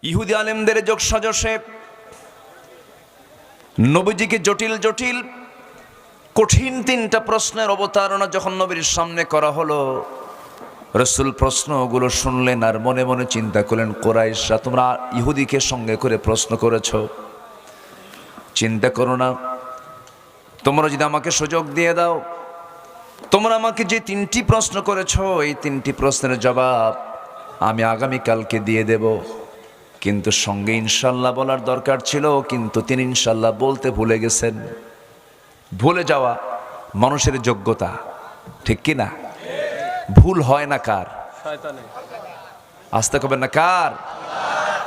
ইহুদি আলেমদের যোগ সাজসে নবীজিকে জটিল জটিল কঠিন তিনটা প্রশ্নের অবতারণা যখন নবীর সামনে করা হলো, রসুল প্রশ্নগুলো শুনলেন আর মনে মনে চিন্তা করলেন, কুরাইশরা তোমরা ইহুদিকে সঙ্গে করে প্রশ্ন করেছ, চিন্তা করো না, তোমরা যদি আমাকে সুযোগ দিয়ে দাও, তোমরা আমাকে যে তিনটি প্রশ্ন করেছ এই তিনটি প্রশ্নের জবাব আমি আগামীকালকে দিয়ে দেব। কিন্তু সঙ্গে ইনশাল্লাহ বলার দরকার ছিল, কিন্তু তিনি ইনশাল্লাহ বলতে ভুলে গেছেন। ভুলে যাওয়া মানুষের যোগ্যতা, ঠিক কি না? ভুল হয় না কার? আস্তে কবেন না, কার?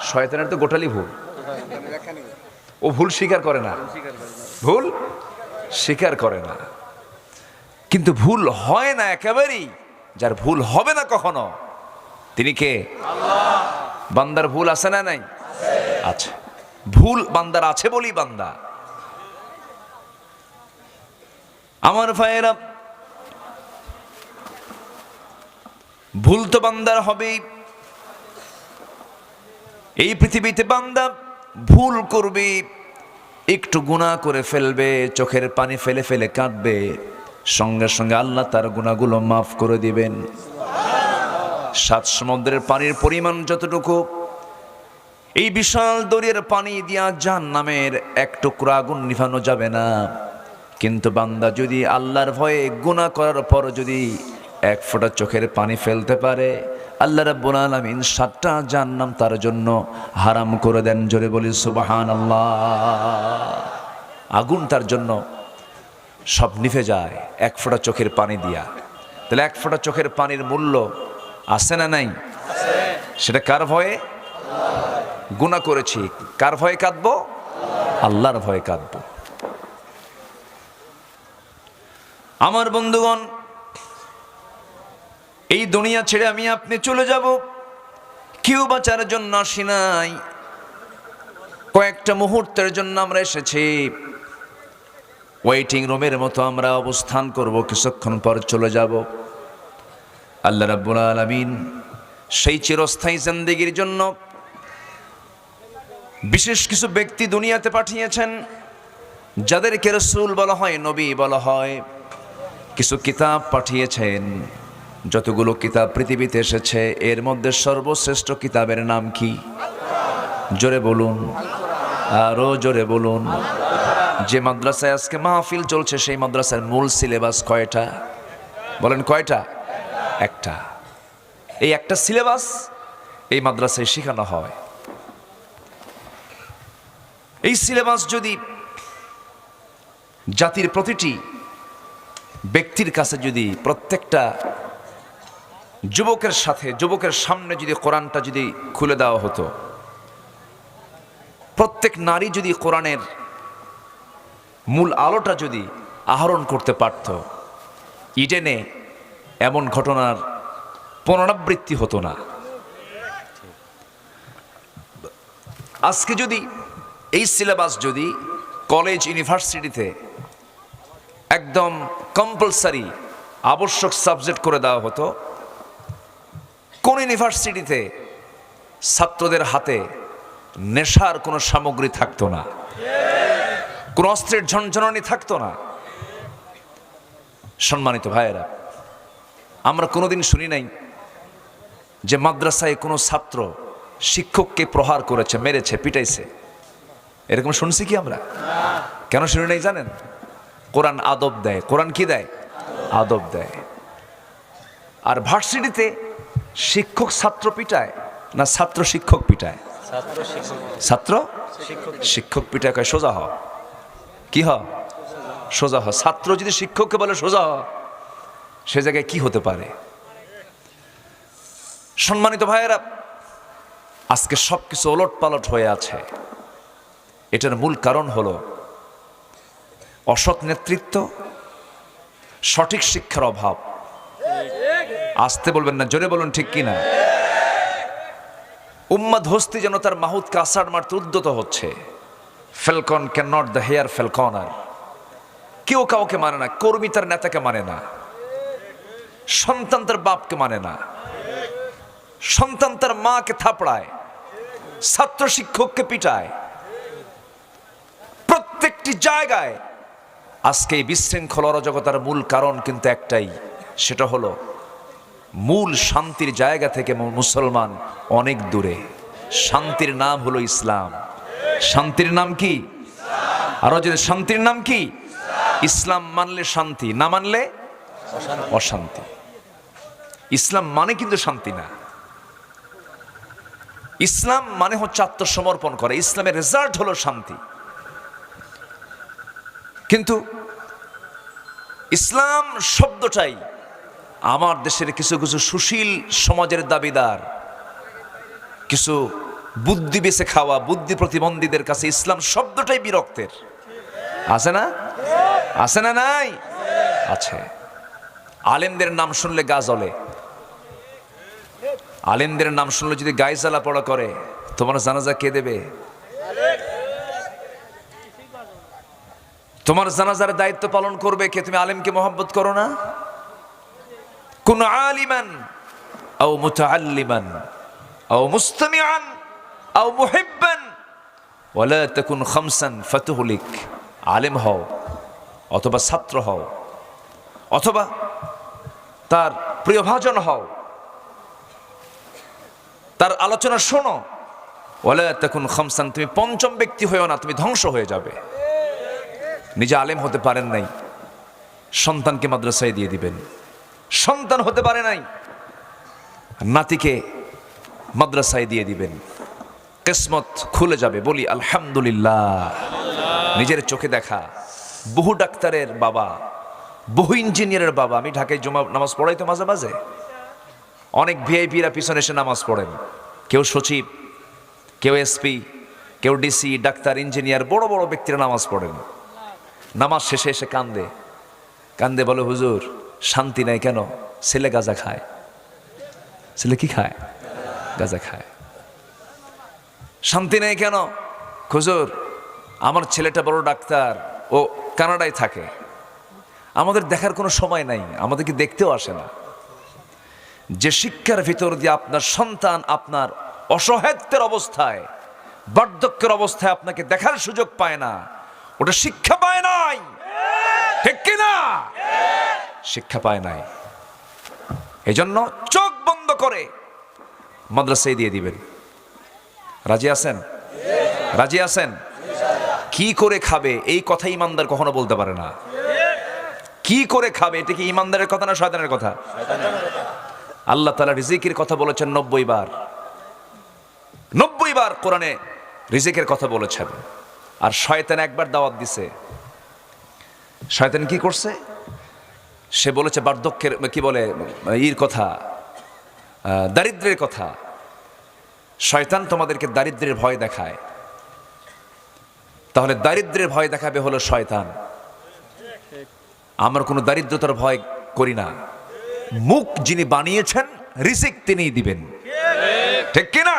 শয়তানের তো গোটালি ভুল। ও ভুল স্বীকার করে না, ভুল স্বীকার করে না। কিন্তু ভুল হয় না একেবারেই, যার ভুল হবে না কখনো তিনি কে? আল্লাহ। বান্দার ভুল আছে না নাই? আছে। ভুল বান্দার আছে বলি বান্দা। আমার ভাইয়েরা, ভুল তো বান্দার হবেই। এই পৃথিবীতে বান্দা ভুল করবে, একটু গুনাহ করে ফেলবে, চোখের পানি ফেলে ফেলে কাঁদবে, সঙ্গে সঙ্গে আল্লাহ তার গুনাহগুলো মাফ করে দিবেন। 7 সমুদ্রের পানির পরিমাণ যতটুকু, এই বিশাল দরিয়ার পানি দিয়া জাহান্নামের এক টুকরা আগুন নিভানো যাবে না। কিন্তু বান্দা যদি আল্লাহর ভয়ে গুনাহ করার পর যদি এক ফোঁটা চোখের পানি ফেলতে পারে, আল্লাহ রাব্বুল আলামিন 7টা জাহান্নাম তার জন্য হারাম করে দেন। জোরে বলি সুবহানাল্লাহ। আগুন তার জন্য সব নিভে যায় এক ফোঁটা চোখের পানি দিয়া। তাহলে এক ফোঁটা চোখের পানির মূল্য আছে না নাই? সেটা কার ভয়ে? গুনাহ করেছি, কার ভয়ে কাঁদবো? আল্লাহর ভয়ে কাঁদবো। আমার বন্ধুগণ, এই দুনিয়া ছেড়ে আমি আপনি চলে যাব, কেউ বাঁচার জন্য আসি নাই, কয়েকটা মুহূর্তের জন্য আমরা এসেছি। ওয়েটিং রুমের মতো আমরা অবস্থান করব, কিছুক্ষণ পর চলে যাব। আল্লাহ রাব্বুল আলামিন সেই চিরস্থায়ী জিন্দেগির জন্য বিশেষ কিছু ব্যক্তি দুনিয়াতে পাঠিয়েছেন, যাদেরকে রাসূল বলা হয়, নবী বলা হয়। কিছু কিতাব পাঠিয়েছেন। যতগুলো কিতাব পৃথিবীতে এসেছে এর মধ্যে সর্বশ্রেষ্ঠ কিতাবের নাম কি? জোরে বলুন, আরো জোরে বলুন। যে মাদ্রাসায় আজকে মাহফিল চলছে সেই মাদ্রাসার মূল সিলেবাস কয়টা? বলেন কয়টা? একটা। এই একটা সিলেবাস এই মাদ্রাসায় শেখানো হয়। এই সিলেবাস যদি জাতির প্রতিটি ব্যক্তির কাছে, যদি প্রত্যেকটা যুবকের সামনে যদি কোরআনটা যদি খুলে দেওয়া হতো, প্রত্যেক নারী যদি কোরআনের মূল আলোটা যদি আহরণ করতে পারত, ইডেনে এমন ঘটনার পুনরাবৃত্তি হতো না। আজকে যদি এই সিলেবাস যদি কলেজ ইউনিভার্সিটিতে একদম কম্পালসারি আবশ্যক সাবজেক্ট করে দেওয়া হতো, কোন ইউনিভার্সিটিতে ছাত্রদের হাতে নেশার কোনো সামগ্রী থাকতো না, কোন অস্ত্রের ঝনঝনানি থাকতো না। সম্মানিত ভাইয়েরা, আমরা কোনোদিন শুনি নাই যে মাদ্রাসায় কোনো ছাত্র শিক্ষককে প্রহার করেছে, মেরেছে, পিটাইছে। এরকম শুনছি কি আমরা? কেন শুনি নাই জানেন? কোরআন আদব দেয়। কোরআন কি দেয়? আদব দেয়। আর ভার্সিটিতে শিক্ষক ছাত্র পিটায় না ছাত্র শিক্ষক পিটায়? ছাত্র শিক্ষক পিটায়। কয় সোজা হ, কি হ? সোজা হ। ছাত্র যদি শিক্ষককে বলে সোজা হ, সে জায়গায় কি হতে পারে? সম্মানিত ভাইয়েরা, আজকে সবকিছু ওলট পালট হয়ে আছে। এটার মূল কারণ হলো অসৎ নেতৃত্ব, সঠিক শিক্ষার অভাব। আসতে বলবেন না, জোরে বলুন ঠিক কিনা। উম্মাদ হস্তি যেন তার মাহুতকে আষাঢ় মারতে উদ্যত হচ্ছে। Falcon can not the hare falconer. কেউ কাউকে মানে না। কর্মী তার নেতাকে মানে না, সন্তান তার বাপকে মানে না, সন্তান তার মাকে থাপড়ায়, ছাত্র শিক্ষককে পিটায়, প্রত্যেকটি জায়গায়। আজকে এই বিশৃঙ্খল অরাজকতার মূল কারণ কিন্তু একটাই, সেটা হলো মূল শান্তির জায়গা থেকে মুসলমান অনেক দূরে। শান্তির নাম হলো ইসলাম। শান্তির নাম কি? আরো যদি শান্তির নাম কি? ইসলাম মানলে শান্তি, না মানলে অশান্তি। ইসলাম মানে কিন্তু শান্তি না। ইসলাম মানে হচ্ছে আত্মসমর্পণ করা। ইসলামের রেজাল্ট হলো শান্তি। কিন্তু ইসলাম শব্দটাই আমার দেশের কিছু কিছু সুশীল সমাজের দাবিদার, কিছু বুদ্ধি বেছে খাওয়া বুদ্ধি প্রতিবন্ধীদের কাছে ইসলাম শব্দটাই বিরক্তের। আছে না? আছে না? নাই? আছে। আলেমদের নাম শুনলে গা জ্বলে। আলেমদের নাম শুনলে যদি গায়ে জ্বালা পড়া করে, তোমার জানাজা কে দেবে? তোমার জানাজার দায়িত্ব পালন করবে কে? তুমি আলেমকে মহব্বত করো না? কুন আলিমান আও মুতাআল্লিমান আও মুস্তামিআন আও মুহিব্বান ওয়ালা তাকুন খামসান ফাতুহলিক। আলেম হও, অথবা ছাত্র হও, অথবা তার প্রিয়ভাজন হও, তার আলোচনা শোনো। ওয়ালা তাকুন খামসান, তুমি পঞ্চম ব্যক্তি হয়েও না, তুমি ধ্বংস হয়ে যাবে। নিজে আলেম হতে পারেন নাই, সন্তানকে মাদ্রাসায় দিয়ে দিবেন। সন্তান হতে পারে নাই, নাতিকে মাদ্রাসায় দিয়ে দিবেন। কিসমত খুলে যাবে। বলি আলহামদুলিল্লাহ। নিজের চোখে দেখা বহু ডাক্তারের বাবা, বহু ইঞ্জিনিয়ারের বাবা। আমি ঢাকায় জুমা নামাজ পড়াই তো মাঝে মাঝে। অনেক ভিআইপিরা পিছনে এসে নামাজ পড়েন। কেউ সচিব, কেউ এসপি, কেউ ডিসি, ডাক্তার, ইঞ্জিনিয়ার, বড় বড় ব্যক্তিরা নামাজ পড়েন। নামাজ শেষে এসে কান্দে কান্দে বলে, হুজুর শান্তি নাই কেন? ছেলে গাঁজা খায়। ছেলে কি খায়? গাঁজা খায়। শান্তি নেই কেন? হুজুর আমার ছেলেটা বড় ডাক্তার, ও কানাডায় থাকে, আমাদের দেখার কোনো সময় নাই, আমাদেরকে দেখতেও আসে না। যে শিক্ষার ভিতর দিয়ে আপনার সন্তান আপনার অসহায়ত্বের অবস্থায়, বার্ধক্যের অবস্থায় আপনাকে দেখার সুযোগ পায় না, ওটা শিক্ষা পায় নাই। ঠিক কিনা? শিক্ষা পায় নাই। এজন্য চোখ বন্ধ করে মাদ্রাসায় দিয়ে দিবেন। রাজি আছেন? রাজি আছেন? কি করে খাবে এই কথা ইমানদার কখনো বলতে পারে না। কি করে খাবে, এটা কি ইমানদারের কথা না শয়তানের কথা? আল্লাহ তাআলা রিজিকের কথা বলেছেন 90 বার। 90 বার কোরআনে রিজিকের কথা বলেছেন। আর শয়তান একবার দাওয়াত দিছে। শয়তান কি করছে? সে বলেছে বার্ধক্যের, কি বলে, কথা, দারিদ্র্যের কথা। শয়তান তোমাদেরকে দারিদ্র্যের ভয় দেখায়। তাহলে দারিদ্র্যের ভয় দেখাবে হলো শয়তান। আমরা কোনো দারিদ্রতার ভয় করি না। মুখ যিনি বানিয়েছেন, রিজিক তিনিই দিবেন। ঠিক কিনা?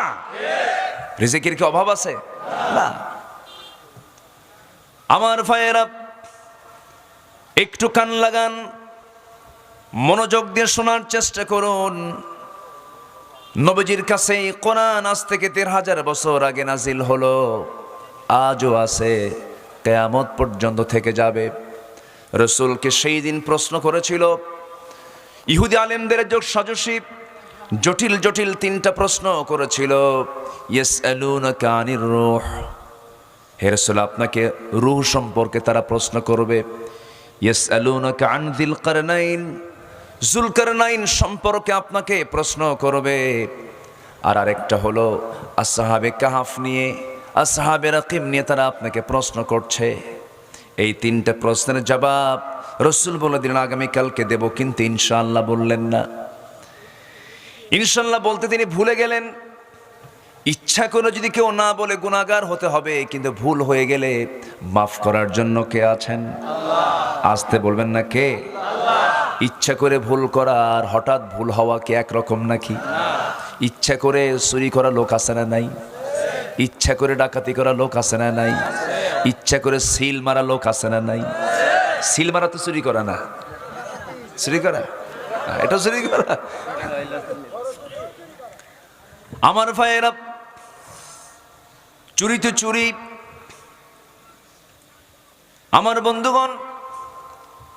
রিজিকের কি অভাব আছে? না। আমার ভাইয়েরা একটু কান লাগান, মনোযোগ দিয়ে শোনার চেষ্টা করুন। নবীজির কাছে কোরআন আজ থেকে 3000 বছর আগে নাজিল হলো, আজও আছে, কিয়ামত পর্যন্ত থেকে যাবে। রাসূলকে সেই দিন প্রশ্ন করেছিল ইহুদি আলেমদের যোগ সাজসী, জটিল জটিল 3টা প্রশ্ন করেছিল। ইয়াসআলুনাকা আনির রূহ, হে রাসূল আপনাকে রূহ সম্পর্কে তারা প্রশ্ন করবে। ইয়াসআলুনাকা আন যিল কারনাইন, যুলকারনাইন সম্পর্কে আপনাকে প্রশ্ন করবে। আর আরেকটা হলো আসহাবে কাহাফ নিয়ে, আসহাবে রাকিম নিয়ে তারা আপনাকে প্রশ্ন করছে। এই 3টা প্রশ্নের জবাব রাসূল বলে দিলেন আগামীকালকে দেব, কিন্তু ইনশাআল্লাহ বললেন না। ইনশাআল্লাহ বলতে তিনি ভুলে গেলেন। ইচ্ছা করে যদি কেউ না বলে গুনাহগার হতে হবে, কিন্তু ভুল হয়ে গেলে মাফ করার জন্য কে আছেন? আল্লাহ। আসতে বলবেন না কে? আল্লাহ। ইচ্ছা করে ভুল করা আর হঠাৎ ভুল হওয়া কি একরকম নাকি? ইচ্ছা করে চুরি করা লোক আছে না নাই? ইচ্ছা করে ডাকাতি করা লোক আছে না নাই? ইচ্ছা করে সিল মারা লোক আছে না নাই? সিল মারা তো চুরি করা না, চুরি করা এটা চুরি করা। আমার ভাইয়েরা চুরিতে চুরি। আমার বন্ধুগণ,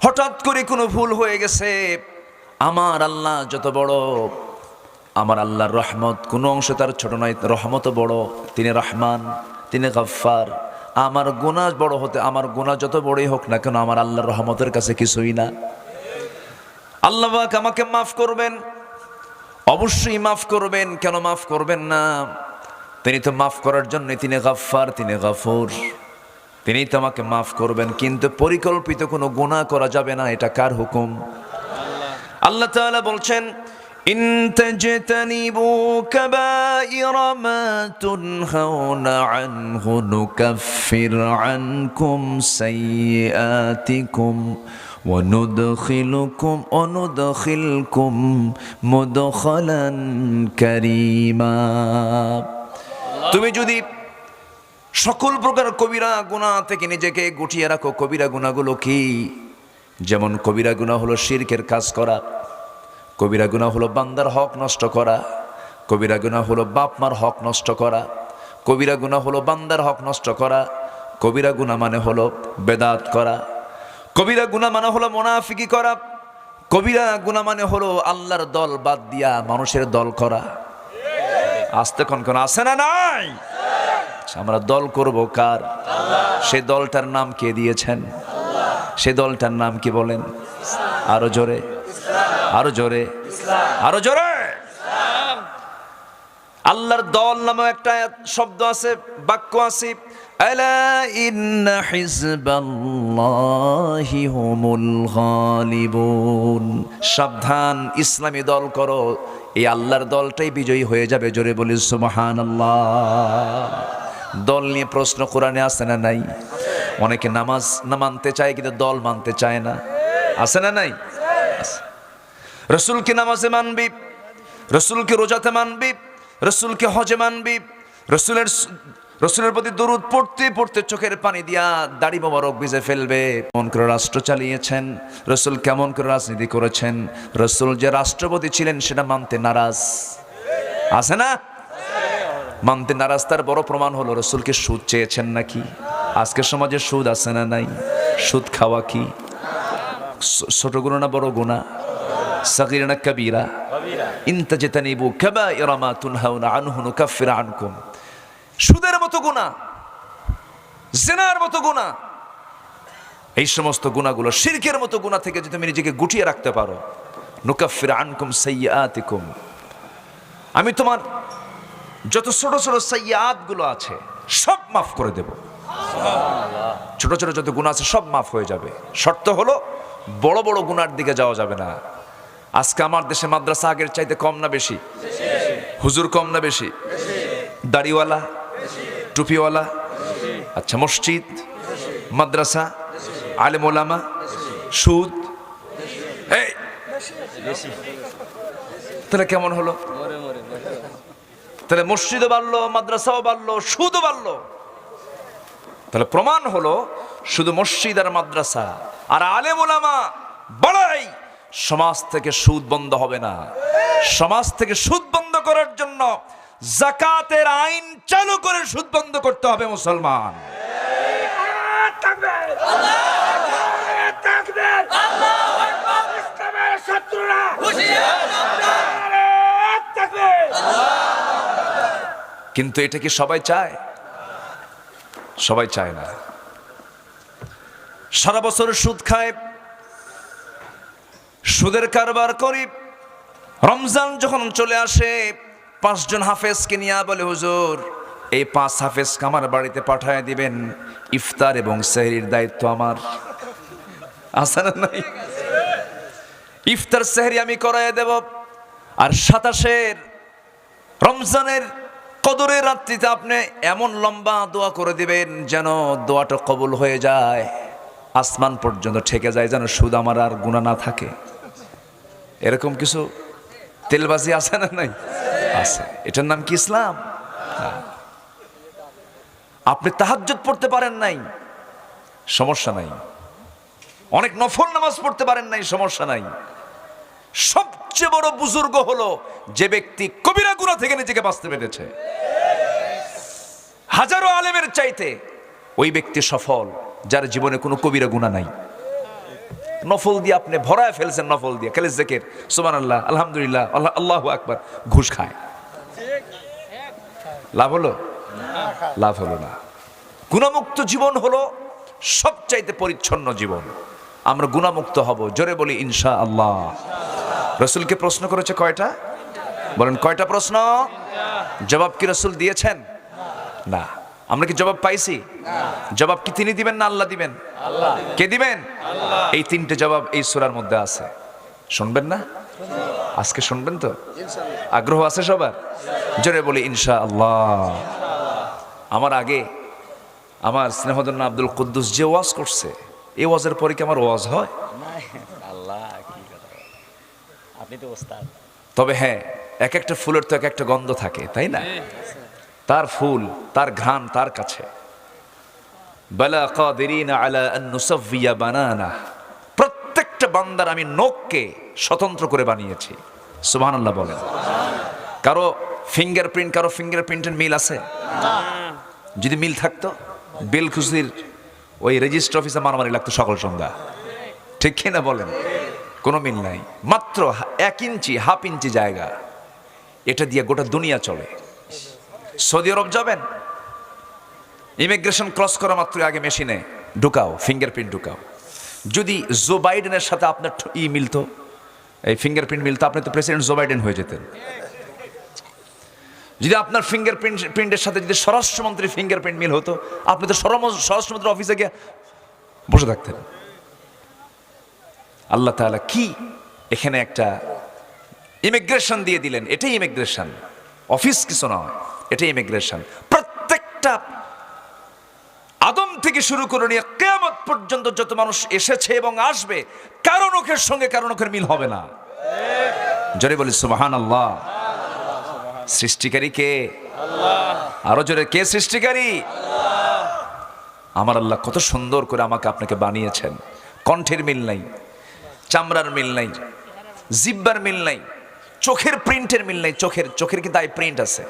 হঠাৎ করে কোনো ভুল হয়ে গেছে, আমার আল্লাহ যত বড়, আমার আল্লাহর রহমত কোনো অংশ তার ছোট নয়, রহমত বড়, তিনি রহমান, তিনি গফফার। আমার গুনাহ বড় হতে, আমার গুনাহ যত বড়ই হোক না কেন, আমার আল্লাহর রহমতের কাছে কিছুই না। আল্লাহ পাক আমাকে মাফ করবেন, অবশ্যই মাফ করবেন। কেন মাফ করবেন না? তিনি তো মাফ করার জন্য, তিনি গফফার, তিনি গফুর, তিনি তো আমাকে মাফ করবেন। কিন্তু পরিকল্পিত কোনো গুনাহ করা যাবে না, এটা কার হুকুম? আল্লাহ তাআলা বলছেন, ইন তাজতানিবু কাবাইরা মা তুনহাউনা আনহু নুকাফির আনকুম সাইয়্যাতিকুম ওয়া নুদখিলকুম মুদখালান কারীমা। তুমি যদি সকল প্রকার কবিরা গুনাহ থেকে নিজেকে গুটিয়ে রাখো। কবিরা গুনাহগুলো কি? যেমন কবিরা গুনাহ হলো শিরকের কাজ করা, কবিরা গুনাহ হলো বান্দার হক নষ্ট করা, কবিরা গুনাহ হলো বাপ মার হক নষ্ট করা, কবিরা গুনাহ হলো বান্দার হক নষ্ট করা, কবিরা গুনাহ মানে হলো বেদাত করা, কবিরা গুনাহ মানে হলো মুনাফিকি করা, কবিরা গুনাহ মানে হলো আল্লাহর দল বাদ দিয়া মানুষের দল করা। আস্তে কোন আছে না নাই? আমরা দল করব কার? সেই দলটার নাম কে দিয়েছেন? সেই দলটার নাম কি বলেন? আরো জোরে, আরো জোরে, আরো জোরে। আল্লাহর দল নামে একটা শব্দ আছে, বাক্য আছে, আলা ইন্না হিজবাল্লাহি হুমুল গালিবুন। সাবধান, ইসলামী দল করো, এই আল্লাহর দলটাই বিজয়ী হয়ে যাবে। জোরে বলি সুবহানাল্লাহ। দল নিয়ে প্রশ্ন কোরআনে আছে না নাই? অনেকে নামাজ না মানতে চায় কিন্তু দল মানতে চায় না, আছে না নাই? রসুলকে নামাজে মানবি, রসুলকে রোজাতে মানবি, রসুলকে হজে মানবি, রসুলের প্রতি দরুদ পড়তে পড়তে চোখের পানি দিয়া দাড়ি মোবারক ভিজে ফেলবে। কেমন করে রাষ্ট্র চালিয়েছেন রসুল, কেমন করে রাজনীতি করেছেন রসুল, যে রাষ্ট্রপতি ছিলেন সেটা মানতে নারাজ, আছে না? মানতে নারাজ। তার বড় প্রমাণ হলো রসুলকে সুদ চেয়েছেন নাকি? আজকের সমাজে সুদ আছে না নাই? সুদ খাওয়া কি ছোট গুনাহ না বড় গুনাহ? সাগীরা না কাবীরা? ইন তাজতানিবু কাবাইরা মা তুনহাউনা আনহু নুকাফির আনকুম। সুদের মতো গুনাহ, জিনার মতো গুনাহ, এই সমস্ত গুনাহগুলো, শিরকের মতো গুনাহ থেকে যদি তুমি নিজেকে গুটিয়ে রাখতে পারো, নুকাফির আনকুম সাইয়্যাতিকুম, আমি তোমার যত ছোট ছোট সাইয়্যাত গুলো আছে সব মাফ করে দেব। ছোট ছোট যত গুনাহ আছে সব মাফ হয়ে যাবে। শর্ত হলো বড় বড় গুনার দিকে যাওয়া যাবে না। আজকে আমার দেশে মাদ্রাসা আগের চাইতে কম না বেশি? হুজুর কম না বেশি? দাড়িওয়ালা, টুপিওয়ালা, আচ্ছা, মসজিদ, মাদ্রাসা, আলেম ওলামা, সুদ, এই তাহলে কেমন হলো? তাহলে মসজিদও বাড়লো, মাদ্রাসাও বাড়লো, সুদও বাড়লো। তাহলে প্রমাণ হলো শুধু মসজিদ আর মাদ্রাসা আর আলেম ওলামা বাড়াই সমাজ থেকে সুদ বন্ধ হবে না। সমাজ থেকে সুদ বন্ধ করার জন্য যাকাতের আইন চালু করে সুদ বন্ধ করতে হবে মুসলমান। কিন্তু এটা কি সবাই চায়? সবাই চায় না। সারা বছর সুদ খায়, সুদের কারবার করি। রমজান যখন চলে আসে 5 জন হাফেজকে নিয়ে বলে, হুজুর এই 5 হাফেজকে আমার বাড়িতে পাঠায় দিবেন, ইফতার এবং সেহরির দায়িত্ব আমার। আছে না নাই? ইফতার সেহরি আমি করায় দেব। আর 27 রমজানের কদরের রাত্রিতে আপনি এমন লম্বা দোয়া করে দিবেন যেন দোয়াটা কবুল হয়ে যায়, আসমান পর্যন্ত ঠেকে যায়, যেন সুদ আমার আর গুনাহ না থাকে। এরকম কিছু তেলবাজি আছে না নাই? আছে। এটার নাম কি ইসলাম? আপনি তাহাজ্জুদ পড়তে পারেন নাই, সমস্যা নাই। অনেক নফল নামাজ পড়তে পারেন নাই, সমস্যা নাই। সবচেয়ে বড় বুজুর্গ হলো যে ব্যক্তি কবিরা গুনাহ থেকে নিজেকে বাঁচতে পেরেছে। হাজারো আলেমের চাইতে ওই ব্যক্তি সফল যার জীবনে কোনো কবিরা গুনাহ নাই। নফল দিয়ে আপনি ভরায় ফেলছেন, নফল দিয়ে খালি জিকির, সুবহানাল্লাহ, আলহামদুলিল্লাহ, আল্লাহু আকবার, ঘুষ খায়। লাভ হলো? লাভ হলো না। গুনাহমুক্ত জীবন হলো সবচাইতে পরিচ্ছন্ন জীবন। আমরা গুনাহমুক্ত হব, জোরে বলি ইনশাআল্লাহ। রাসূলকে প্রশ্ন করেছে কয়টা? বলেন কয়টা প্রশ্ন? জবাব কি রাসূল দিয়েছেন? না। আমরা কি জবাব পাইছি? জবাব কি তিনি দিবেন না আল্লাহ দিবেন? আল্লাহ। কে দিবেন? আল্লাহ। এই তিনটে জবাব এই সূরার মধ্যে আছে। শুনবেন না? আজকে শুনবেন তো? ইনশাআল্লাহ। আগ্রহ আছে সবার? জোরে বলি ইনশাআল্লাহ। আমার আগে আমার স্নেহধন্য আব্দুল কুদ্দুস যে ওয়াজ করছে, এই ওয়াজের পরে কি আমার ওয়াজ হয়? আল্লাহ, কি কথা, আপনি তো ওস্তাদ। তবে হ্যাঁ, এক একটা ফুলের তো এক একটা গন্ধ থাকে, তাই না? তার ফুল, তার ঘ্রাণ তার কাছে। বালা কাদিরিনা আলা আন নুসাফিয়া বানানা, প্রত্যেকটা বান্দার আমি নখকে স্বতন্ত্র করে বানিয়েছি। সুবহানাল্লাহ বলেন। কারো ফিঙ্গারপ্রিন্ট কারো ফিঙ্গারপ্রিন্টের মিল আছে? যদি মিল থাকতো বেলখুশির ওই রেজিস্ট্রি অফিসে মারামারি লাগতো সকাল সন্ধ্যা, ঠিক কিনা বলেন? কোনো মিল নাই। মাত্র 1 ইঞ্চি, হাফ ইঞ্চি জায়গা, এটা দিয়ে গোটা দুনিয়া চলে। সৌদি আরব যাবেন, ইমিগ্রেশন ক্রস করা মাত্র আগে মেশিনে ঢুকাও, ফিঙ্গারপ্রিন্ট ঢুকাও। যদি জো বাইডেনের সাথে আপনার মিলতো, এই ফিঙ্গারপ্রিন্ট মিলতো, আপনি তো প্রেসিডেন্ট জো বাইডেন হয়ে যেতেন। যদি আপনার ফিঙ্গারপ্রিন্টের সাথে যদি স্বরাষ্ট্রমন্ত্রীর ফিঙ্গারপ্রিন্ট মিল হতো, আপনি তো স্বরাষ্ট্রমন্ত্রীর অফিসে গিয়ে বসে থাকতেন। আল্লাহ তাআলা কি এখানে একটা ইমিগ্রেশন দিয়ে দিলেন। এটাই ইমিগ্রেশন, অফিস কিছু নয়, এটাই ইমিগ্রেশন। প্রত্যেকটা আদম থেকে শুরু করে নিয়ে কিয়ামত পর্যন্ত যত মানুষ এসেছে এবং আসবে, কারো নখের সঙ্গে কারো নখের মিল হবে না। জোরে বলি সুবহানাল্লাহ। সৃষ্টিকারী কে? আল্লাহ। আরো জোরে, কে সৃষ্টিকারী? আল্লাহ। আমার আল্লাহ কত সুন্দর করে আমাকে আপনাকে বানিয়েছেন। কণ্ঠের মিল নাই, চামড়ার মিল নাই, জিহ্বার মিল নাই, চোখের প্রিন্টের মিল নাই। চোখের কিন্তু আই প্রিন্ট আছে।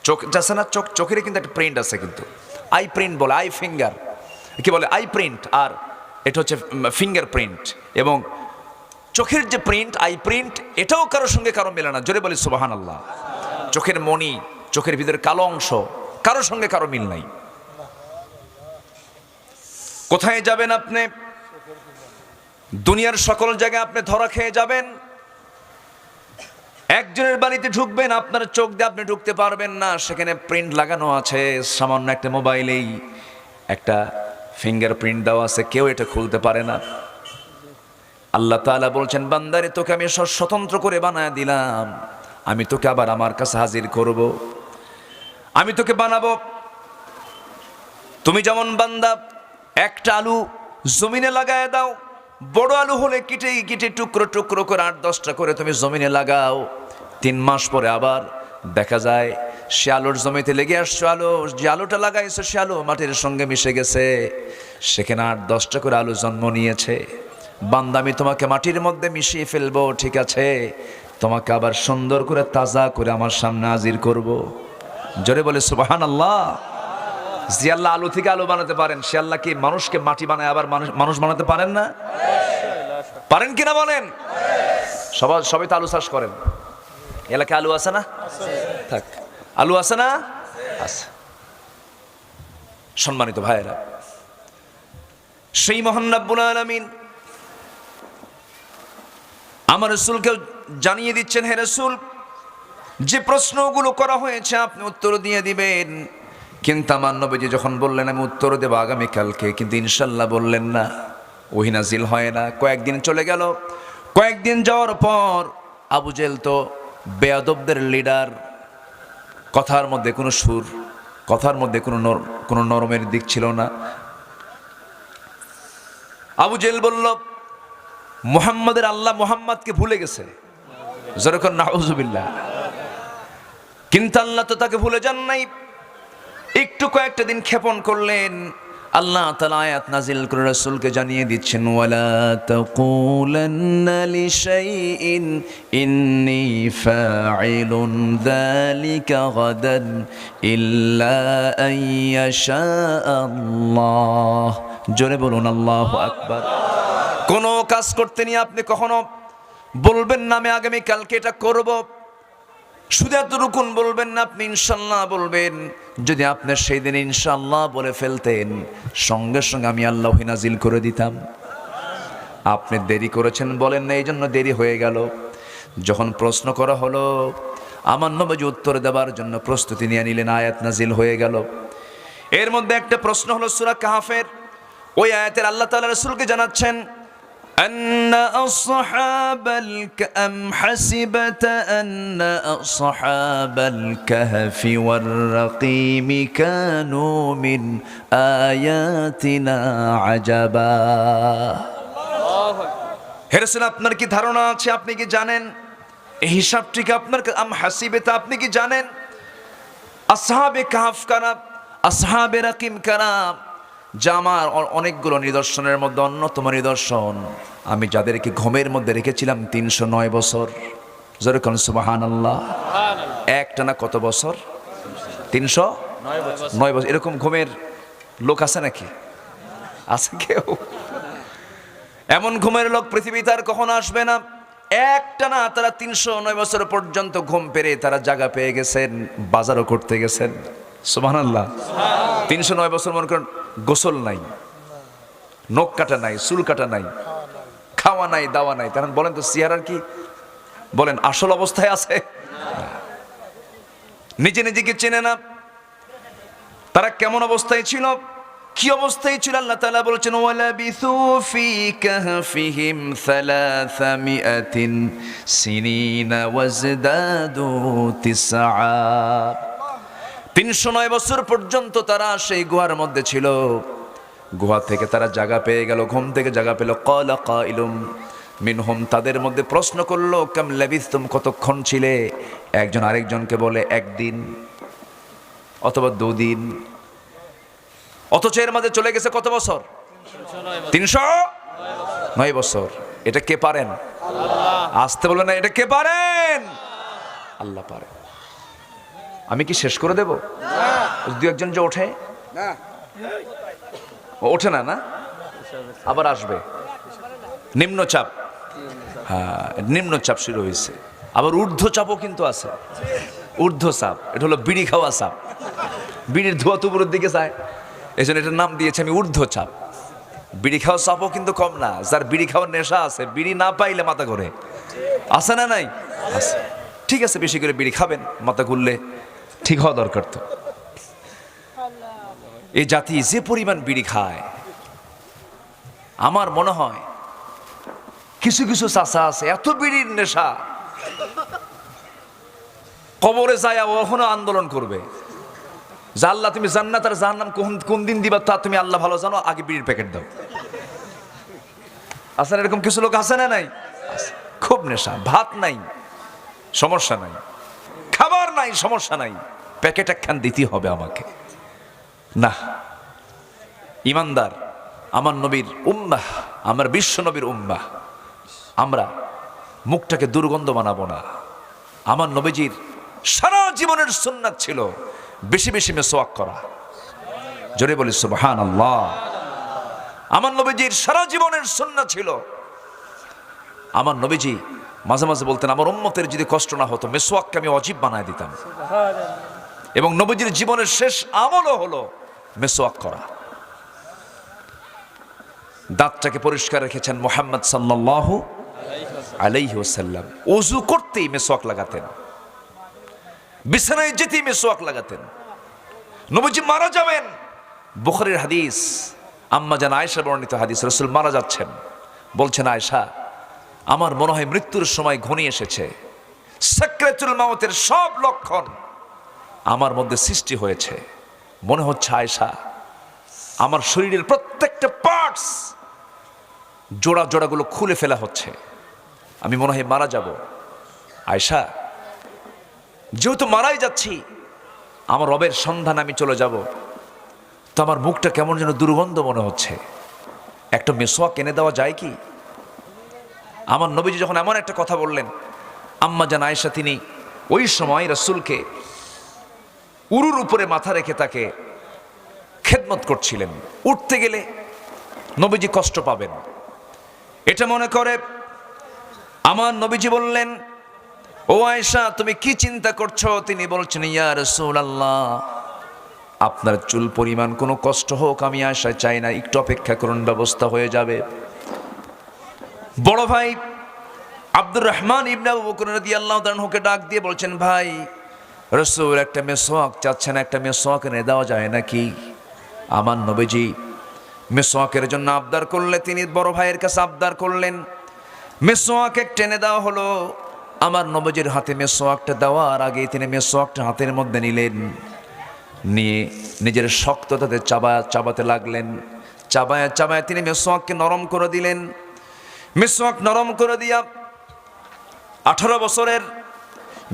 চোখ আছে না, চোখের কিন্তু একটা প্রিন্ট আছে, কিন্তু আই প্রিন্ট বলে, আই ফিঙ্গার কি বলে, আই প্রিন্ট, আর এটা হচ্ছে ফিঙ্গার প্রিন্ট। এবং চোখের যে প্রিন্ট, আই প্রিন্ট, এটাও কারোর সঙ্গে কারো মেলে না। জোরে বলি সুবহানাল্লাহ। চোখের মণি, চোখের ভিতরে কালো অংশ, কারোর সঙ্গে কারো মিল নাই। কোথায় যাবেন আপনি? দুনিয়ার সকল জায়গায় আপনি ধরা খেয়ে যাবেন। একজনের বাড়িতে ঢুকবেন, আপনার চোখ দিয়ে আপনি ঢুকতে পারবেন না, সেখানে প্রিন্ট লাগানো আছে। সামান্য একটা মোবাইলেই একটা ফিঙ্গারপ্রিন্ট দেওয়া আছে, কেউ এটা খুলতে পারে না। আল্লাহ তাআলা বলছেন, বান্দারে তোকে আমি স্বতন্ত্র করে বানায় দিলাম, আমি তোকে আবার আমার কাছে হাজির করব, আমি তোকে বানাবো। তুমি যেমন বান্দা একটা আলু জমিনে লাগায় দাও, বড় আলু হলে কেটে কেটে টুকরো টুকরো করে 8-10টা করে তুমি জমিনে লাগাও। 3 মাস পরে আবার দেখা যায় সে আলুর জমিতে লেগে আসছে, আলু যে আলুটা লাগাইছে সে আলু মাটির সঙ্গে মিশে গেছে, সেখানে 8-10টা করে আলু জন্ম নিয়েছে। বান্দা আমি তোমাকে মাটির মধ্যে মিশিয়ে ফেলবো, ঠিক আছে, তোমাকে আবার সুন্দর করে তাজা করে আমার সামনে হাজির করব। জোরে বলে সুবহানাল্লাহ। যে আল্লাহ আলু থেকে আলু বানাতে পারেন, সে আল্লাহ কি মানুষকে মাটি বানায় আবার মানুষ বানাতে পারেন না? পারেন কিনা বলেন? সবাই তো আলু চাষ করেন। এলাকায় আলু আছে না? থাক, আলু আছে না? আছে। সম্মানিত ভাইয়েরা, সেই মহান রব্বুল আলামিন আমার রাসূলকে জানিয়ে দিচ্ছেন, হে রাসূল, যে প্রশ্নগুলো করা হয়েছে আপনি উত্তর দিয়ে দিবেন। কিন্তু আমার নবীজি যখন বললেন আমি উত্তর দেব আগামীকালকে, কিন্তু ইনশাল্লাহ বললেন না। ওহী নাজিল হয় না। কয়েকদিন চলে গেল। কয়েকদিন যাওয়ার পর আবু জেহেল তো বেয়াদবদের লিডার, কথার মধ্যে কোনো সুর, কথার মধ্যে কোনো নরমের দিক ছিল না। আবু জেহেল বলল, মুহাম্মাদের আল্লাহ মুহাম্মাদকে ভুলে গেছে। যখন নাউযুবিল্লাহ। কিন্তু আল্লাহ তো তাকে ভুলে যান নাই। একটু কয়েকটা দিন ক্ষেপণ করলেন, আল্লাহ তাআলা আয়াত নাজিল করে রাসূলকে জানিয়ে দিচ্ছেন, ওয়ালা তাকুলান্না লিশাইইন ইন্নী ফাইলুন যালিকা গাদান ইল্লা আইয়াশা আল্লাহ। জোরে বলুন আল্লাহু আকবার। কোনো কাজ করতে নিয়ে আপনি কখনো বলবেন না আমি আগামী কালকে এটা করব, শুধু এতটুকুন বলবেন না, আপনি ইনশাল্লাহ বলবেন। যদি আপনি সেই দিন ইনশাল্লাহ বলে ফেলতেন, সঙ্গে সঙ্গে আমি আল্লাহ নাজিল করে দিতাম। আপনি দেরি করেছেন, বলেন না, এই জন্য দেরি হয়ে গেল। যখন প্রশ্ন করা হলো, আমার নবীজি উত্তর দেওয়ার জন্য প্রস্তুতি নিয়ে নিলেন, আয়াত নাজিল হয়ে গেল। এর মধ্যে একটা প্রশ্ন হলো সূরা কাহফের ওই আয়াতের আল্লাহ তাআলা রাসূলকে জানাচ্ছেন, أن أصحاب أم حسبت أن أصحاب الكهف والرقيم كانوا من آياتنا عجبا। হে রাসূল, আপনার কি ধারণা আছে, আপনি কি জানেন এই হিসাবটিকে? আপনার আম হাসিবেতা, আপনি কি জানেন আসহাবে কাহফ কারা, আসহাবে রাকিম কারা? যা আমার অনেকগুলো নিদর্শনের মধ্যে অন্যতম নিদর্শন, আমি যাদেরকে ঘুমের মধ্যে রেখেছিলাম 309 বছর। জোরে কোন সুবহানাল্লাহ। একটানা কত বছর? 309 বছর। এরকম ঘুমের লোক আছে নাকি? আছে কেউ? এমন ঘুমের লোক পৃথিবীতে আর কখনো আসবে না। একটানা তারা 309 বছর পর্যন্ত ঘুম পেরে তারা জায়গা পেয়ে গেছেন, বাজারও করতে গেছেন। সুবহানাল্লাহ। 309 বছর মনে করেন গোসল নাই, নখ কাটা নাই, চুল কাটা নাই, খাওয়া নাই, দাওয়া নাই। তখন বলেন তো চেহারার কি বলেন আসল অবস্থায় আছে? নিজে নিজেকে চেনে না। তারা কেমন অবস্থায় ছিল, কি অবস্থায় ছিল? আল্লাহ তাআলা বলেছেন, ওয়ালাবিসু ফি কাহফিহিম 300 সিনিনা ওয়াজদাদু 9। 309 বছর পর্যন্ত তারা সেই গুহার মধ্যে ছিল। গুহা থেকে তারা জায়গা পেয়ে গেল, ঘুম থেকে জায়গা পেল। ক্বালা কাইলুম মিনহুম, তাদের মধ্যে প্রশ্ন করলো, কাম লাবিসতুম, কতক্ষণ ছিলে? একজন আরেকজনকে বলে একদিন অথবা 2 দিন। অথচ এর মাঝে চলে গেছে কত বছর? 309 বছর। এটা কে পারেন? আল্লাহ। আসতে বলবেন না, এটা কে পারেন? আল্লাহ পারেন। আমি কি শেষ করে দেব? দু একজন যে ওঠে না, ওঠে না, না আবার আসবে। নিম্নচাপ, হ্যাঁ নিম্নচাপ শুরু হয়েছে। আবার ঊর্ধ্বচাপও কিন্তু আছে। ঊর্ধ্বচাপ এটা হলো বিড়ি খাওয়া চাপ, বিড়ির ধোঁয়া তো উপরের দিকে যায়, এই জন্য এটার নাম দিয়েছে আমি ঊর্ধ্বচাপ। বিড়ি খাওয়া চাপও কিন্তু কম না। যার বিড়ি খাওয়ার নেশা আছে, বিড়ি না পাইলে মাথা ঘোরে, আছে না নাই? আছে। ঠিক আছে, বেশি করে বিড়ি খাবেন, মাথা ঘুরলে ঠিক হওয়া দরকার। তো এই জাতি যে পরিমাণ বিড়ি খায়, আমার মনে হয় কিছু কিছু চাচা আছে এত বিড়ির নেশা, কবরে যায় ওখানে আন্দোলন করবে যে আল্লাহ তুমি জান্নাত আর জাহান্নাম কোন দিন দিবা তা তুমি আল্লাহ ভালো জানো, আগে বিড়ির প্যাকেট দাও। আসলে এরকম কিছু লোক আছে না নাই? খুব নেশা। ভাত নাই সমস্যা নাই, খাবার নাই সমস্যা নাই, প্যাকেট একখান দিতে হবে আমাকে। না, ইমানদার আমার নবীর উম্মাহ, আমার বিশ্ব নবীর উম্মাহ, আমরা মুখটাকে দুর্গন্ধ বানাবো না। আমার নবীজির সারা জীবনের সুন্নাত ছিল বেশি বেশি মেসওয়াক করা। জোরে বলি সুবহানাল্লাহ। আমার নবীজির সারা জীবনের সুন্নাত ছিল, আমার নবীজি মাঝে মাঝে বলতেন আমার উম্মতের যদি কষ্ট না হতো মেসওয়াককে আমি ওয়াজিব বানায় দিতাম। এবং নবীজির জীবনের শেষ আমলও হলো মেসওয়াক করা। দাঁতটাকে পরিষ্কার রেখেছেন মুহাম্মদ সাল্লাল্লাহু আলাইহি ওয়াসাল্লাম। ওযু করতেই মেসওয়াক লাগাতেন, বিছানায় যেতেই মেসওয়াক লাগাতেন। নবীজি মারা যাবেন, বুখারীর হাদিস, আম্মা জান আয়েশা বর্ণিত হাদিস, রাসূল মারা যাচ্ছেন, বলছেন আয়েশা আমার মনে হয় মৃত্যুর সময় ঘনিয়ে এসেছে, সাকরাতুল মাউতের সব লক্ষণ আমার মধ্যে সৃষ্টি হয়েছে। মনে হচ্ছে আয়েশা আমার শরীরের প্রত্যেকটা পার্টস জোড়া জোড়াগুলো খুলে ফেলা হচ্ছে, আমি মনে হয় মারা যাব। আয়েশা যেহেতু মারাই যাচ্ছি, আমার রবের সন্ধান আমি চলে যাব, তো আমার মুখটা কেমন যেন দুর্গন্ধ মনে হচ্ছে, একটা মেসোয়াক এনে দেওয়া যায় কি? আমার নবীজি যখন এমন একটা কথা বললেন, আম্মা জান আয়েশা তিনি ওই সময় রাসূলকে উরুর উপরে মাথা রেখে তাকে খেদমত করছিলেন। উঠতে গেলে নবীজি কষ্ট পাবেন এটা মনে করে আমার নবীজি বললেন, ও আয়েশা তুমি কি চিন্তা করছো? তিনি বলছেন, ইয়া রাসূলুল্লাহ, আপনার চুল পরিমাণ কোনো কষ্ট হোক আমি আয়েশা চাই না, একটু অপেক্ষা করুন, ব্যবস্থা হয়ে যাবে। বড় ভাই আব্দুর রহমান ইবনে আবু বকর রাদিয়াল্লাহু তাআলা আনহুকে ডাক দিয়ে বলছেন, ভাই রাসূল একটা মেসওয়াক চাচ্ছেন, একটা মেসওয়াক এনে দেওয়া যায় নাকি? আমার নবীজি মেসওয়াকের জন্য আবদার করলে তিনি বড় ভাইয়ের কাছে আবদার করলেন, মেসওয়াক টেনে দেওয়া হলো। আমার নবীজির হাতে মেসওয়াকটা দেওয়ার আগে তিনি মেসওয়াকটা হাতের মধ্যে নিলেন, নিয়ে নিজের শক্ততাতে চাবাতে লাগলেন। চাবায় চাবায় তিনি মেসওয়াককে নরম করে দিলেন। মেসওয়াক নরম করে দিয়া 18 বছরের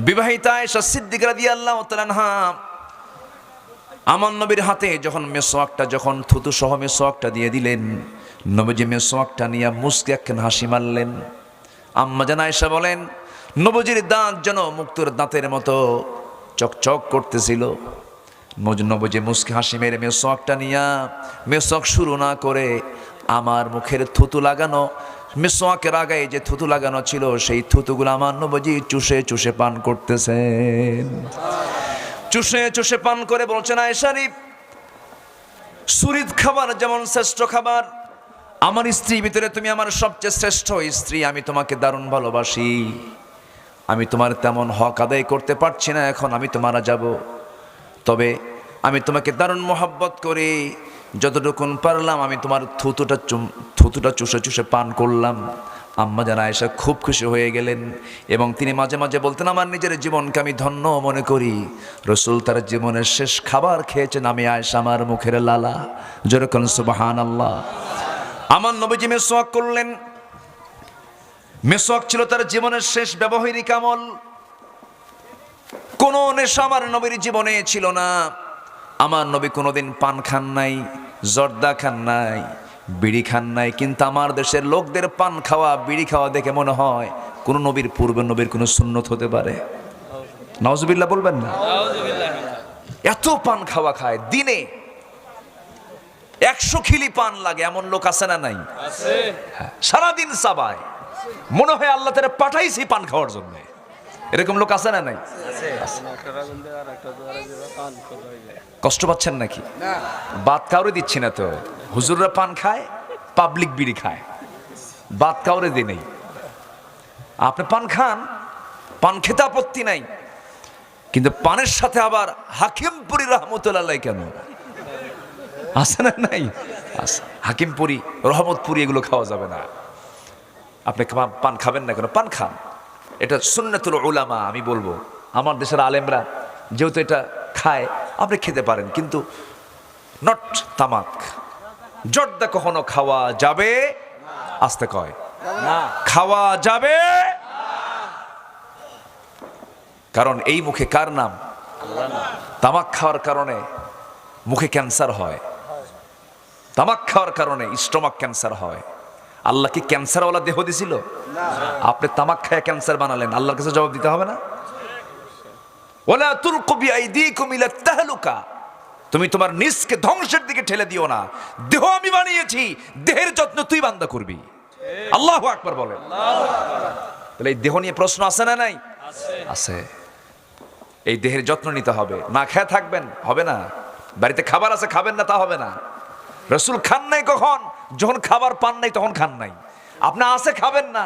বিবাহিতা আয়েশা সিদ্দিকা রাদিয়াল্লাহু তাআলা আনহা আমার নবীর হাতে যখন মেসওয়াকটা যখন থুতু সহ মেসওয়াকটা দিয়ে দিলেন, নবীজি মেসওয়াকটা নিয়ে মুস্কি একখান হাসি মারলেন। আম্মা জান আয়েশা বলেন, নবীজির দাঁত যেন মুক্তোর দাঁতের মতো চকচক করতেছিল। নবীজি মুস্কি হাসি মেরে মেসওয়াকটা নিয়ে মেসওয়াক শুরু না করে আমার মুখের থুতু লাগানো, মেসওয়াকের আগে যে থুতু লাগানো ছিল সেই থুতুগুলো আমার নবীজি চুষে চুষে পান করতেছেন। চুষে চুষে পান করে বলছেন, আয়েশারি সুরিদ খাবার যেমন শ্রেষ্ঠ খাবার, আমার স্ত্রীর ভিতরে তুমি আমার সবচেয়ে শ্রেষ্ঠ স্ত্রী, আমি তোমাকে দারুণ ভালোবাসি, আমি তোমার তেমন হক আদায় করতে পারছি না, এখন আমি তো মারা যাব, তবে আমি তোমাকে দারুণ মোহাব্বত করি, যতটুকুন পারলাম আমি তোমার থুতুটা চুষে চুষে পান করলাম। আম্মা জান আয়েশা খুব খুশি হয়ে গেলেন এবং তিনি মাঝে মাঝে বলতেন, আমার নিজের জীবনকে আমি ধন্য মনে করি, রাসূল তার জীবনের শেষ খাবার খেয়েছেন আমি আয়েশা আমার মুখের লালা। যেরকম সুবহানাল্লাহ। আমার নবীজি মেসওয়াক করলেন, মেসওয়াক ছিল তার জীবনের শেষ ব্যবহারিক আমল। কোন নেশা আমার নবীর জীবনে ছিল না। আমার নবী কোনোদিন পান খান নাই, জর্দা খান নাই, বিড়ি খান নাই, কিন্তু আমার দেশের লোকদের পান খাওয়া বিড়ি খাওয়া দেখে মনে হয় কোন নবীর পূর্বে নবীর কোন সুন্নত হতে পারে। নাউজুবিল্লাহ বলবেন না? এত পান খাওয়া খায়, দিনে 100 খিলি পান লাগে, এমন লোক আছে না নাই? সারাদিন চাবায়, মনে হয় আল্লাহ তারা পাঠাইছি পান খাওয়ার জন্য, এরকম লোক আছে না নাই? কষ্ট পাচ্ছেন নাকি? বাদ কাউরে দিচ্ছি না তো, হুজুররা পান খায়, পাবলিক বিড়ি খায়, বাদ কাউরে দি নেই। আপনি পান খান, পান খেতে আপত্তি নাই, কিন্তু পানের সাথে আবার হাকিমপুরি রহমতুল্লাহ কেন আছে না নাই? হাকিমপুরি, রহমতপুরি এগুলো খাওয়া যাবে না। আপনি পান খাবেন না কেন? পান খান, এটা সুন্নাতুল উলামা। আমি বলবো আমার দেশের আলেমরা যেহেতু এটা খায়, আপনি খেতে পারেন, কিন্তু নট তামাক। জর্দা কখনো খাওয়া যাবে, আস্তে কয় না, খাওয়া যাবে, কারণ এই মুখে কার নাম? তামাক খাওয়ার কারণে মুখে ক্যান্সার হয়, তামাক খাওয়ার কারণে স্টমাক ক্যান্সার হয়। আল্লাহ কি ক্যান্সারওয়ালা দেহ দিছিল? আপনি তামাক খায় ক্যান্সার বানালেন, আল্লাহর কাছে জবাব দিতে হবে না? ওয়ালা তুলকু বিআইদিকুম ইলা তাহলুকা, তুমি তোমার নিজকে ধ্বংসের দিকে ঠেলে দিও না। দেহ আমি বানিয়েছি, দেহের যত্ন তুই বান্দা করবি। আল্লাহু আকবার বলেন। তাহলে এই দেহ নিয়ে প্রশ্ন আছে না নাই? আছে। এই দেহের যত্ন নিতে হবে। না খেয়ে থাকবেন হবে না। বাড়িতে খাবার আছে, খাবেন না তা হবে না। রাসূল খান নাই কখন? যখন খাবার পান নাই তখন খান নাই। আপনি আছে খাবেন না,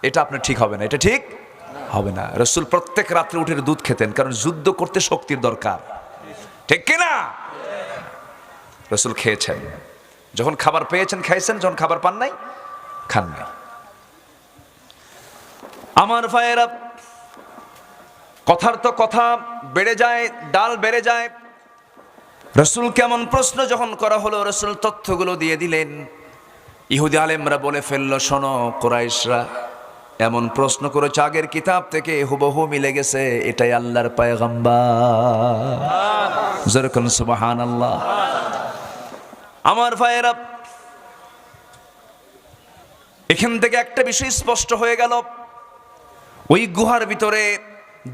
এটা আপনার ঠিক হবে না, এটা ঠিক হবে না। রাসূল প্রত্যেক রাত্রে উঠে দুধ খেতেন, কারণ যুদ্ধ করতে শক্তির দরকার, ঠিক কিনা? রাসূল খেয়েছেন, যখন খাবার পেয়েছেন খাইছেন, যখন খাবার পান নাই খান নাই। আমার ভাইয়েরা, কথার তো কথা বেড়ে যায়, ডাল বেড়ে যায়। রাসূল কেমন প্রশ্ন যখন করা হলো, রাসূল তথ্যগুলো দিয়ে দিলেন। ইহুদি আলেমরা বলে ফেললো, শোনো কুরাইশরা এমন প্রশ্ন করেছে আগের কিতাব থেকে হুবহু মিলে গেছে, এটাই আল্লাহর পয়গম্বর। যেরকম সুবহানাল্লাহ। আমার ভাইয়েরা, এখান থেকে একটা বিষয় স্পষ্ট হয়ে গেল, ওই গুহার ভিতরে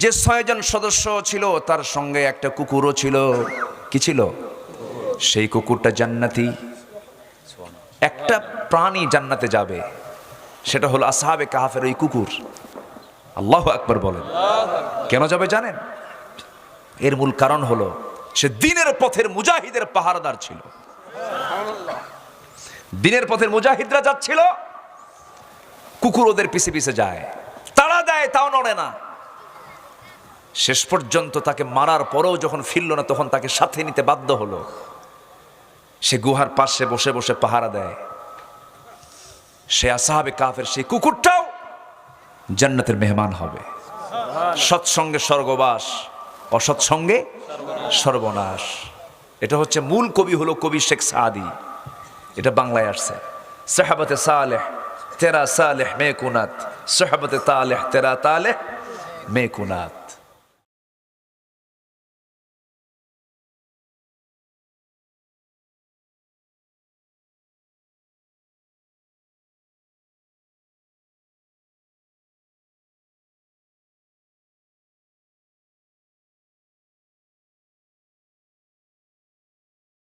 যে 6 জন সদস্য ছিল তার সঙ্গে একটা কুকুরও ছিল। কি ছিল? সেই কুকুরটা জান্নাতি। একটা প্রাণী জান্নাতে যাবে, সেটা হলো আসহাবে কাহাফের ওই কুকুর। আল্লাহু আকবার বলেন। কেন যাবে জানেন? এর মূল কারণ হলো সে দ্বীনের পথের মুজাহিদের পাহারাদার ছিল। দ্বীনের পথের মুজাহিদরা যাচ্ছিল, কুকুর ওদের পিছে পিছে যায়, তাড়া দেয়, তাও নড়ে না। শেষ পর্যন্ত তাকে মারার পরেও যখন ফিরল না, তখন তাকে সাথে নিতে বাধ্য হলো। সে গুহার পাশে বসে বসে পাহারা দেয়। সে আসহাবে কাফের সেই কুকুরটাও জান্নাতের মেহমান হবে। সৎসঙ্গে স্বর্গবাস, অসৎসঙ্গে সর্বনাশ। এটা হচ্ছে মূল কবি, হলো কবি শেখ সাদি। এটা বাংলায় আসছে। সাহাবতে সালেহ তেরা সালেহ মে কুনাত, সাহাবতে তালেহ তেরা তালেহ মে কুনাত।